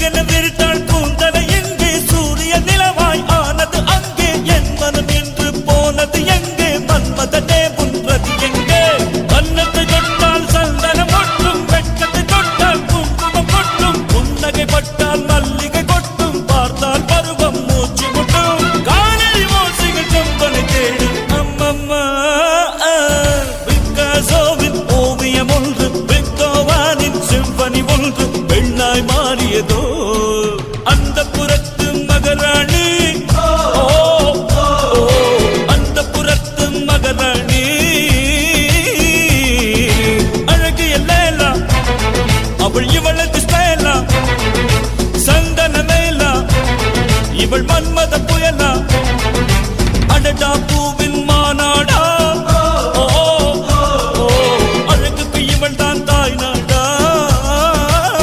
என விரித்தாள் கூந்தலை எங்கே சூரிய நிலவாய் ஆனது அங்கே என் மனம் என்று போனது எங்கே மன்மதனே உன்றது எங்கே கன்னத்தை தொட்டால் சந்தனம் ஒட்டும் வெட்கத்தை தொட்டால் குங்குமம் கொட்டும் புன்னகை பட்டால் மல்லிகை கொட்டும் பார்த்தால் பருவம் மூச்சு முட்டும் காலில் ஓசைகள் செம்பனை தேடும் அம்மம்மா பிக்காசோவின் ஓவியம் ஒன்று பெத்தோவானின் சிம்பனி ஒன்று பெண்ணாய் மாறியதோ அந்த புறத்து மகராணி அந்த புறத்து மகராணி அழகிய லேலா அவள் இவளது ஸ்டைலா சந்தன மேலா இவள் மன்மத புயலா அடடா பூவே